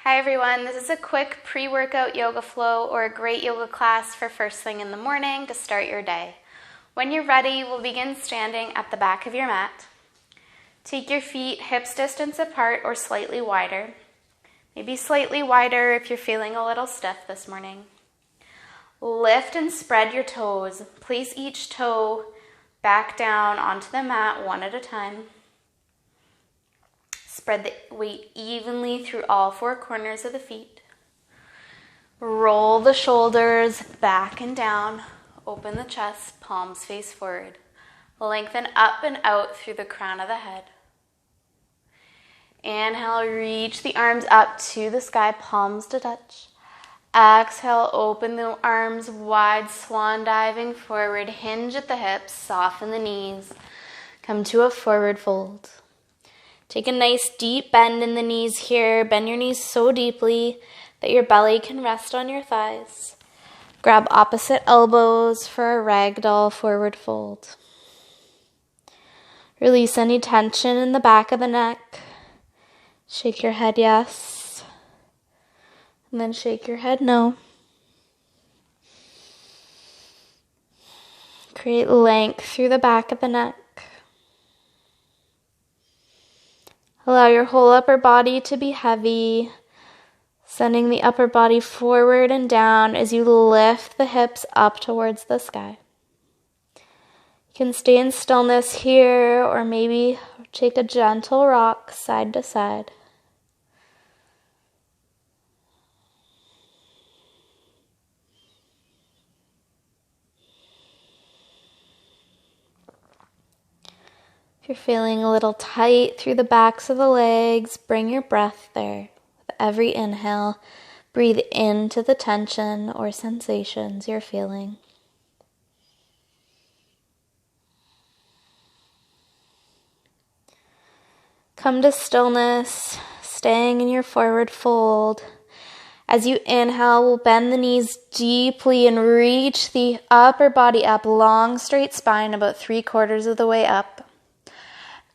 Hi everyone, this is a quick pre-workout yoga flow or a great yoga class for first thing in the morning to start your day. When you're ready, we'll begin standing at the back of your mat. Take your feet hips distance apart or slightly wider. Maybe slightly wider if you're feeling a little stiff this morning. Lift and spread your toes. Place each toe back down onto the mat one at a time. Spread the weight evenly through all four corners of the feet. Roll the shoulders back and down. Open the chest, palms face forward. Lengthen up and out through the crown of the head. Inhale, reach the arms up to the sky, palms to touch. Exhale, open the arms wide, swan diving forward. Hinge at the hips, soften the knees. Come to a forward fold. Take a nice deep bend in the knees here. Bend your knees so deeply that your belly can rest on your thighs. Grab opposite elbows for a ragdoll forward fold. Release any tension in the back of the neck. Shake your head yes. And then shake your head no. Create length through the back of the neck. Allow your whole upper body to be heavy, sending the upper body forward and down as you lift the hips up towards the sky. You can stay in stillness here or maybe take a gentle rock side to side. If you're feeling a little tight through the backs of the legs, bring your breath there. With every inhale, breathe into the tension or sensations you're feeling. Come to stillness, staying in your forward fold. As you inhale, we'll bend the knees deeply and reach the upper body up, long straight spine, about 3/4 of the way up.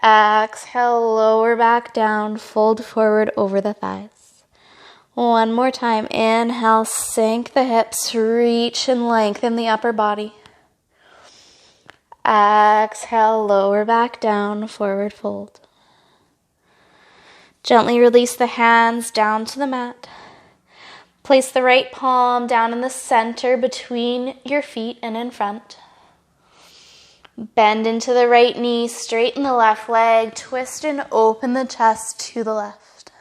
Exhale, lower back down, fold forward over the thighs. One more time. Inhale, sink the hips, reach and lengthen the upper body. Exhale, lower back down, forward fold. Gently release the hands down to the mat. Place the right palm down in the center between your feet and in front. Bend into the right knee, straighten the left leg, twist and open the chest to the left.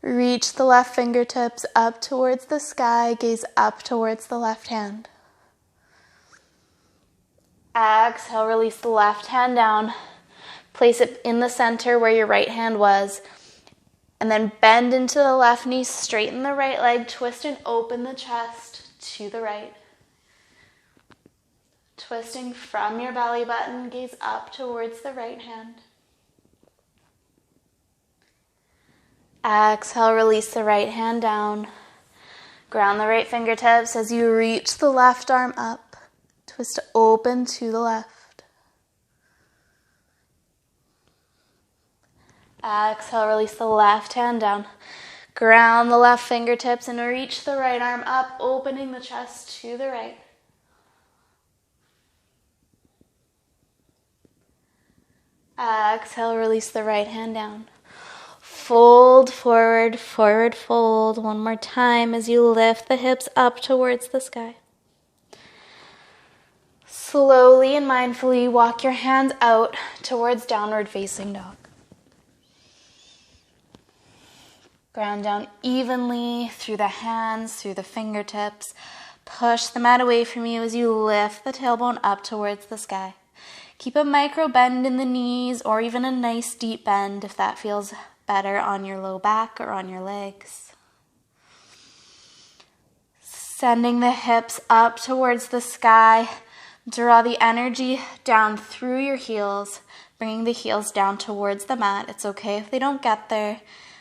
Reach the left fingertips up towards the sky, gaze up towards the left hand. Exhale, release the left hand down. Place it in the center where your right hand was. And then bend into the left knee, straighten the right leg, twist and open the chest to the right. Twisting from your belly button, gaze up towards the right hand. Exhale, release the right hand down. Ground the right fingertips as you reach the left arm up. Twist open to the left. Exhale, release the left hand down. Ground the left fingertips and reach the right arm up, opening the chest to the right. Exhale, release the right hand down. Fold forward, forward fold. One more time as you lift the hips up towards the sky. Slowly and mindfully walk your hands out towards downward facing dog. Ground down evenly through the hands, through the fingertips. Push the mat away from you as you lift the tailbone up towards the sky. Keep a micro bend in the knees or even a nice deep bend if that feels better on your low back or on your legs. Sending the hips up towards the sky. Draw the energy down through your heels, bringing the heels down towards the mat. It's okay if they don't get there,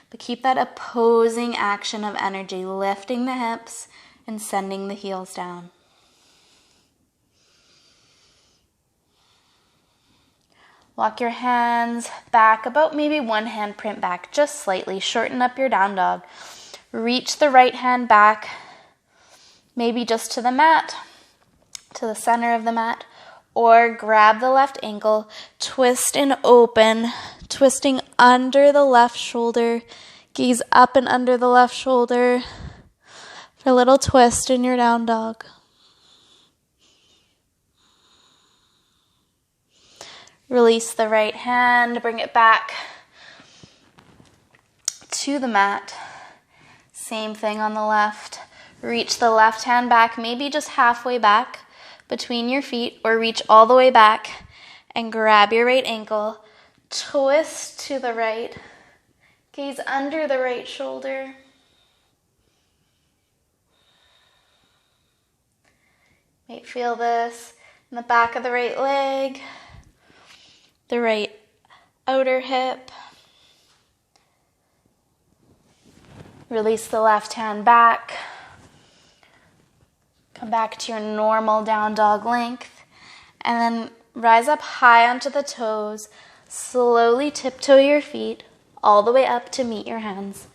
but keep that opposing action of energy, lifting the hips and sending the heels down. Walk your hands back, about maybe one hand print back, just slightly. Shorten up your down dog. Reach the right hand back, maybe just to the mat, to the center of the mat, or grab the left ankle, twist and open, twisting under the left shoulder, gaze up and under the left shoulder for a little twist in your down dog. Release the right hand, bring it back to the mat. Same thing on the left. Reach the left hand back, maybe just halfway back between your feet, or reach all the way back and grab your right ankle. Twist to the right. Gaze under the right shoulder. You might feel this in the back of the right leg, the right outer hip. Release the left hand back. Come back to your normal down dog length. And then rise up high onto the toes. Slowly tiptoe your feet all the way up to meet your hands.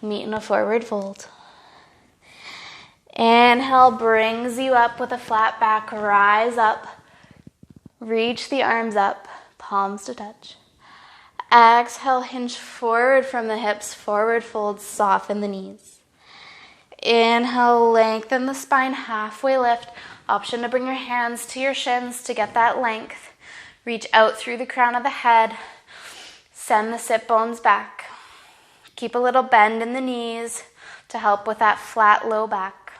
Meet in a forward fold. Inhale brings you up with a flat back. Rise up. Reach the arms up. Palms to touch. Exhale, hinge forward from the hips. Forward fold, soften the knees. Inhale, lengthen the spine, halfway lift. Option to bring your hands to your shins to get that length. Reach out through the crown of the head. Send the sit bones back. Keep a little bend in the knees to help with that flat low back.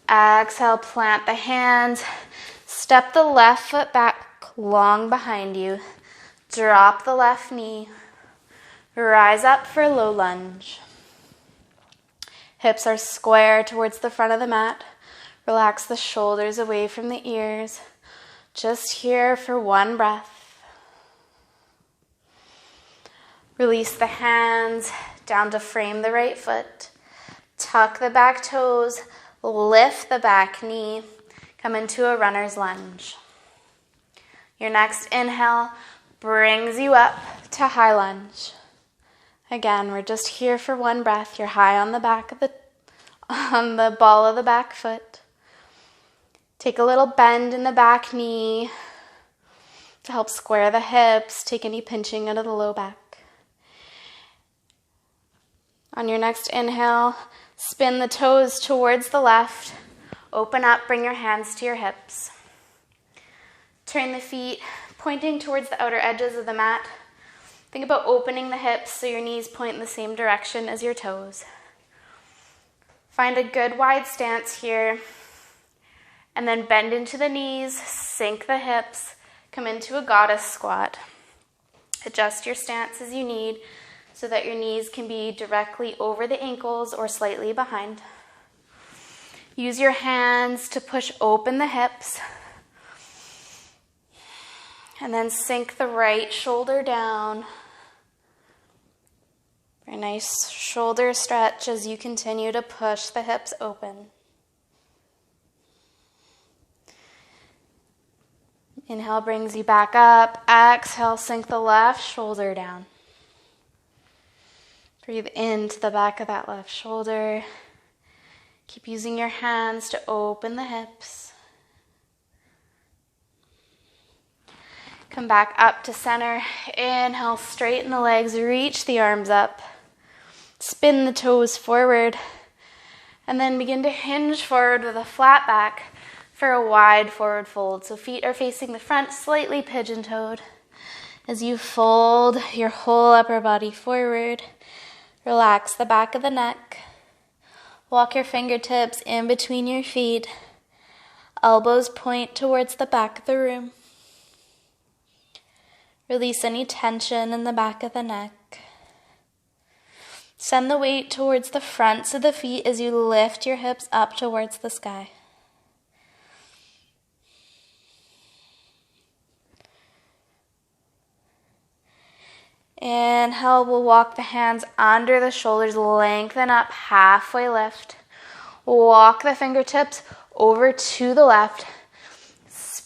Exhale, plant the hands. Step the left foot back long behind you. Drop the left knee. Rise up for low lunge. Hips are square towards the front of the mat. Relax the shoulders away from the ears. Just here for one breath. Release the hands down to frame the right foot. Tuck the back toes. Lift the back knee. Come into a runner's lunge. Your next inhale brings you up to high lunge. Again, we're just here for one breath. You're high on the ball of the back foot. Take a little bend in the back knee to help square the hips. Take any pinching out of the low back. On your next inhale, spin the toes towards the left. Open up, bring your hands to your hips. Turn the feet pointing towards the outer edges of the mat. Think about opening the hips so your knees point in the same direction as your toes. Find a good wide stance here. And then bend into the knees, sink the hips, come into a goddess squat. Adjust your stance as you need so that your knees can be directly over the ankles or slightly behind. Use your hands to push open the hips. And then sink the right shoulder down. A nice shoulder stretch as you continue to push the hips open. Inhale brings you back up. Exhale, sink the left shoulder down. Breathe into the back of that left shoulder. Keep using your hands to open the hips. Come back up to center. Inhale, straighten the legs, reach the arms up. Spin the toes forward. And then begin to hinge forward with a flat back for a wide forward fold. So feet are facing the front, slightly pigeon-toed. As you fold your whole upper body forward, relax the back of the neck. Walk your fingertips in between your feet. Elbows point towards the back of the room. Release any tension in the back of the neck. Send the weight towards the fronts of the feet as you lift your hips up towards the sky. Inhale, we'll walk the hands under the shoulders, lengthen up, halfway lift. Walk the fingertips over to the left.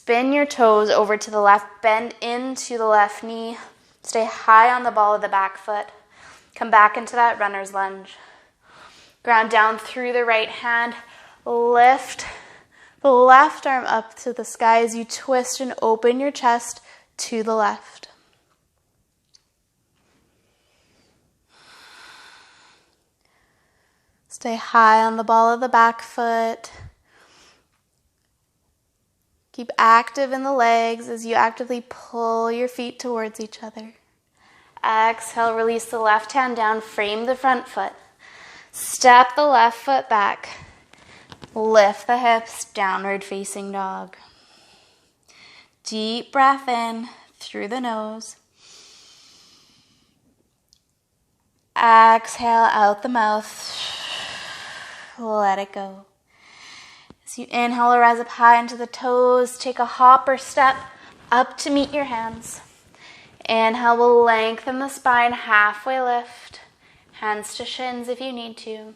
Spin your toes over to the left, bend into the left knee. Stay high on the ball of the back foot. Come back into that runner's lunge. Ground down through the right hand. Lift the left arm up to the sky as you twist and open your chest to the left. Stay high on the ball of the back foot. Keep active in the legs as you actively pull your feet towards each other. Exhale, release the left hand down, frame the front foot. Step the left foot back. Lift the hips, downward facing dog. Deep breath in through the nose. Exhale out the mouth. Let it go. As you inhale, rise up high into the toes. Take a hop or step up to meet your hands. Inhale, we'll lengthen the spine, halfway lift. Hands to shins if you need to.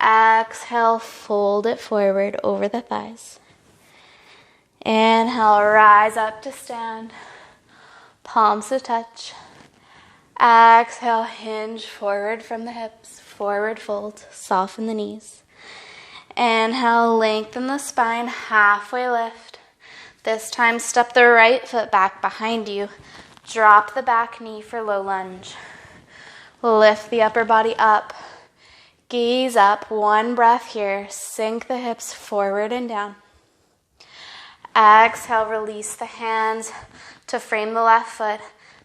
Exhale, fold it forward over the thighs. Inhale, rise up to stand. Palms to touch. Exhale, hinge forward from the hips. Forward fold, soften the knees. Inhale, lengthen the spine, halfway lift. This time, step the right foot back behind you. Drop the back knee for low lunge. Lift the upper body up. Gaze up, one breath here. Sink the hips forward and down. Exhale, release the hands to frame the left foot.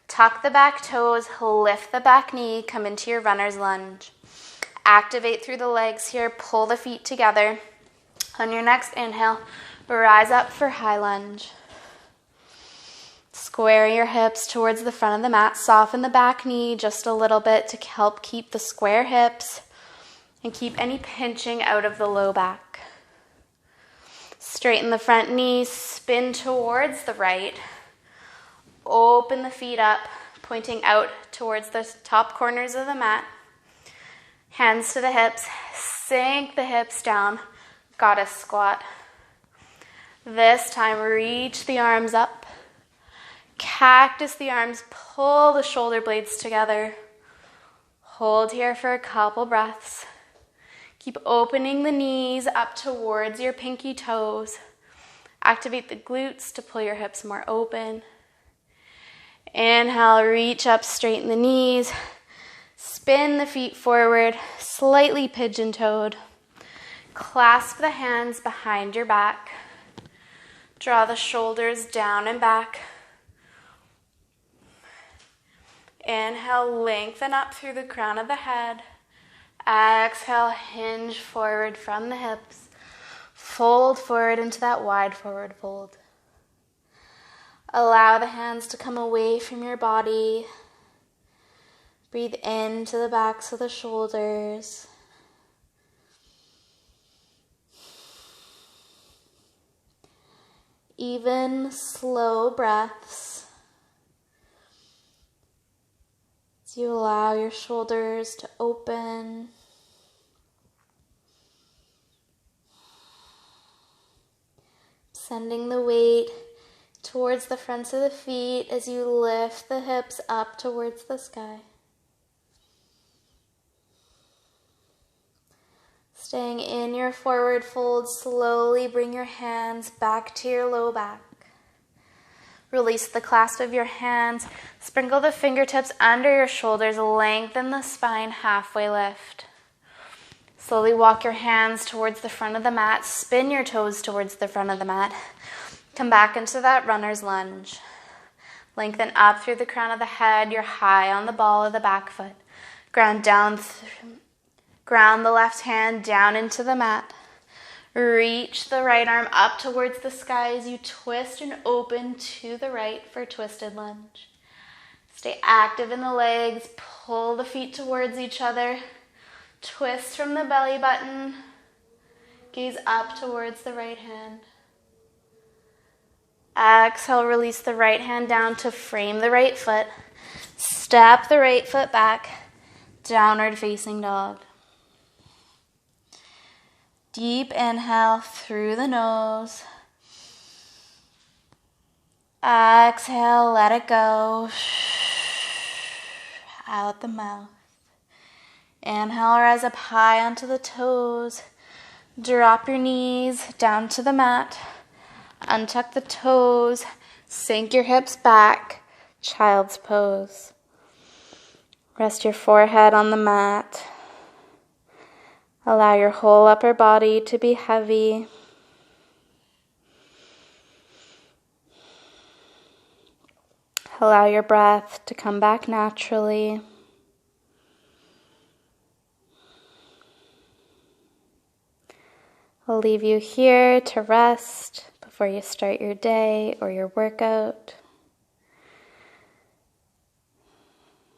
Tuck the back toes, lift the back knee, come into your runner's lunge. Activate through the legs here, pull the feet together. On your next inhale, rise up for high lunge. Square your hips towards the front of the mat. Soften the back knee just a little bit to help keep the square hips and keep any pinching out of the low back. Straighten the front knee, spin towards the right. Open the feet up, pointing out towards the top corners of the mat. Hands to the hips, sink the hips down, goddess squat. This time, reach the arms up. Cactus the arms, pull the shoulder blades together. Hold here for a couple breaths. Keep opening the knees up towards your pinky toes. Activate the glutes to pull your hips more open. Inhale, reach up, straighten the knees. Spin the feet forward, slightly pigeon-toed. Clasp the hands behind your back. Draw the shoulders down and back. Inhale, lengthen up through the crown of the head. Exhale, hinge forward from the hips. Fold forward into that wide forward fold. Allow the hands to come away from your body. Breathe into the backs of the shoulders. Even, slow breaths as you allow your shoulders to open. Sending the weight towards the fronts of the feet as you lift the hips up towards the sky. Staying in your forward fold, slowly bring your hands back to your low back. Release the clasp of your hands. Sprinkle the fingertips under your shoulders. Lengthen the spine, halfway lift. Slowly walk your hands towards the front of the mat. Spin your toes towards the front of the mat. Come back into that runner's lunge. Lengthen up through the crown of the head. You're high on the ball of the back foot. Ground down. Ground the left hand down into the mat. Reach the right arm up towards the sky as you twist and open to the right for twisted lunge. Stay active in the legs. Pull the feet towards each other. Twist from the belly button. Gaze up towards the right hand. Exhale, release the right hand down to frame the right foot. Step the right foot back. Downward facing dog. Deep inhale through the nose. Exhale, let it go. Out the mouth. Inhale, rise up high onto the toes. Drop your knees down to the mat. Untuck the toes. Sink your hips back. Child's pose. Rest your forehead on the mat. Allow your whole upper body to be heavy. Allow your breath to come back naturally. I'll leave you here to rest before you start your day or your workout.